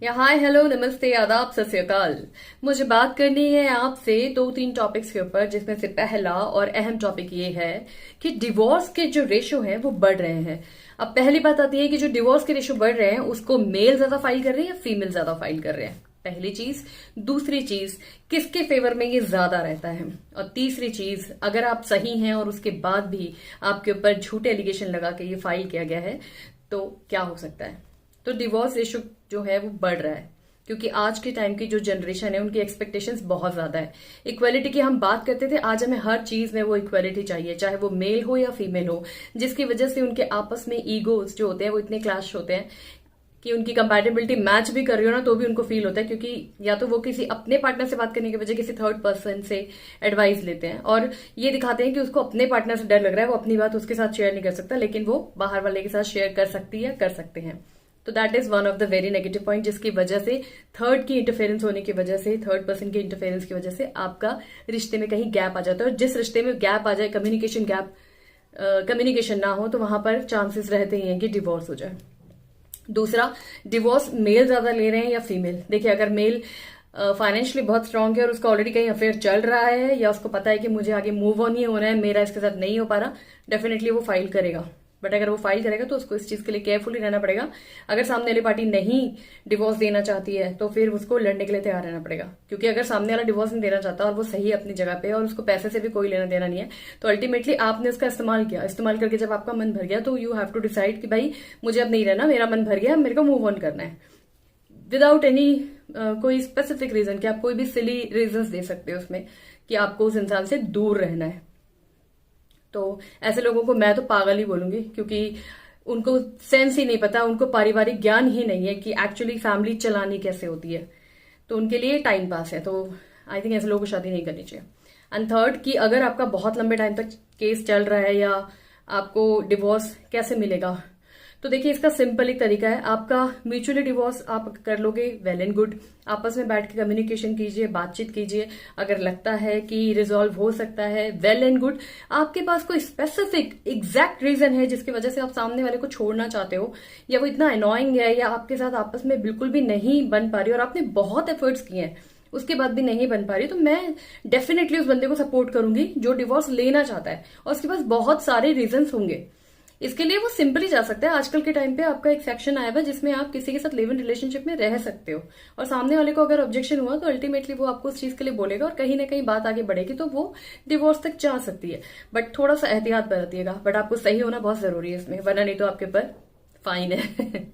या hi hello नमस्ते आदाब सत श्री अकाल। मुझे बात करनी है आपसे दो तीन टॉपिक्स के ऊपर, जिसमें से पहला और अहम टॉपिक ये है कि डिवोर्स के जो रेशो हैं वो बढ़ रहे हैं। अब पहली बात आती है कि जो डिवोर्स के रेशो बढ़ रहे हैं उसको मेल ज्यादा फाइल कर रहे हैं या फीमेल ज्यादा फाइल कर रहे हैं, पहली चीज। दूसरी चीज, किसके फेवर में ये ज्यादा रहता है। और तीसरी चीज, अगर आप सही हैं और उसके बाद भी आपके ऊपर झूठे एलिगेशन लगा के ये फाइल किया गया है तो क्या हो सकता है। तो डिवोर्स रेशो जो है वो बढ़ रहा है क्योंकि आज के टाइम की जो जनरेशन है उनकी एक्सपेक्टेशंस बहुत ज्यादा है। इक्वालिटी की हम बात करते थे, आज हमें हर चीज में वो इक्वालिटी चाहिए, चाहे वो मेल हो या फीमेल हो, जिसकी वजह से उनके आपस में ईगोज जो होते हैं वो इतने क्लैश होते हैं कि उनकी कंपैटिबिलिटी मैच भी कर रही हो ना तो भी उनको फील होता है, क्योंकि या तो वो किसी अपने पार्टनर से बात करने के बजाय किसी थर्ड पर्सन से एडवाइस लेते हैं और ये दिखाते हैं कि उसको अपने पार्टनर से डर लग रहा है, वो अपनी बात उसके साथ शेयर नहीं कर सकता, लेकिन वो बाहर वाले के साथ शेयर कर सकती है, कर सकते हैं। तो that is one of the very negative point, जिसकी वजह से थर्ड की इंटरफेरेंस होने की वजह से, थर्ड पर्सन की इंटरफेरेंस की वजह से आपका रिश्ते में कहीं गैप आ जाता है। और जिस रिश्ते में गैप आ जाए, कम्युनिकेशन गैप, कम्युनिकेशन ना हो, तो वहां पर चांसेस रहते ही हैं कि डिवोर्स हो जाए। दूसरा, डिवोर्स मेल ज्यादा ले रहे हैं या फीमेल। देखिए, अगर मेल फाइनेंशियली बहुत स्ट्रांग है और उसका ऑलरेडी कहीं अफेयर चल रहा है या उसको पता है कि मुझे आगे मूव ऑन ही होना है, मेरा इसके साथ नहीं हो पा रहा, डेफिनेटली वो फाइल करेगा। बट अगर वो फाइल करेगा तो उसको इस चीज के लिए केयरफुली रहना पड़ेगा। अगर सामने वाली पार्टी नहीं डिवोर्स देना चाहती है तो फिर उसको लड़ने के लिए तैयार रहना पड़ेगा, क्योंकि अगर सामने वाला डिवोर्स नहीं देना चाहता और वो सही अपनी जगह पे और उसको पैसे से भी कोई लेना देना नहीं है, तो अल्टीमेटली आपने उसका इस्तेमाल किया, इस्तेमाल करके जब आपका मन भर गया तो यू हैव टू डिसाइड कि भाई मुझे अब नहीं रहना, मेरा मन भर गया, मेरे को मूव ऑन करना है, विदाउट एनी कोई स्पेसिफिक रीजन कि आप कोई भी सिली रीजन दे सकते हो उसमें कि आपको उस इंसान से दूर रहना है। तो ऐसे लोगों को मैं तो पागल ही बोलूंगी, क्योंकि उनको सेंस ही नहीं पता, उनको पारिवारिक ज्ञान ही नहीं है कि एक्चुअली फैमिली चलानी कैसे होती है, तो उनके लिए टाइम पास है। तो आई थिंक ऐसे लोगों को शादी नहीं करनी चाहिए। एंड थर्ड, कि अगर आपका बहुत लंबे टाइम तक केस चल रहा है या आपको डिवोर्स कैसे मिलेगा, तो देखिए इसका सिंपल एक तरीका है, आपका म्यूचुअली डिवोर्स आप कर लोगे, वेल एंड गुड। आपस में बैठ के कम्युनिकेशन कीजिए, बातचीत कीजिए, अगर लगता है कि रिजॉल्व हो सकता है, वेल एंड गुड। आपके पास कोई स्पेसिफिक एग्जैक्ट रीजन है जिसकी वजह से आप सामने वाले को छोड़ना चाहते हो, या वो इतना अनोइंग है या आपके साथ आपस में बिल्कुल भी नहीं बन पा रही और आपने बहुत एफर्ट्स किए हैं उसके बाद भी नहीं बन पा रही, तो मैं डेफिनेटली उस बंदे को सपोर्ट करूंगी जो डिवोर्स लेना चाहता है और उसके पास बहुत सारे रीजन होंगे। इसके लिए वो सिंपली जा सकता है। आजकल के टाइम पे आपका एक सेक्शन आया हुआ है जिसमें आप किसी के साथ लिव इन रिलेशनशिप में रह सकते हो, और सामने वाले को अगर ऑब्जेक्शन हुआ तो अल्टीमेटली वो आपको उस चीज के लिए बोलेगा और कहीं ना कहीं बात आगे बढ़ेगी तो वो डिवोर्स तक जा सकती है। बट थोड़ा सा एहतियात बरतिएगा, बट आपको सही होना बहुत जरूरी है इसमें, वरना नहीं तो आपके ऊपर फाइन है।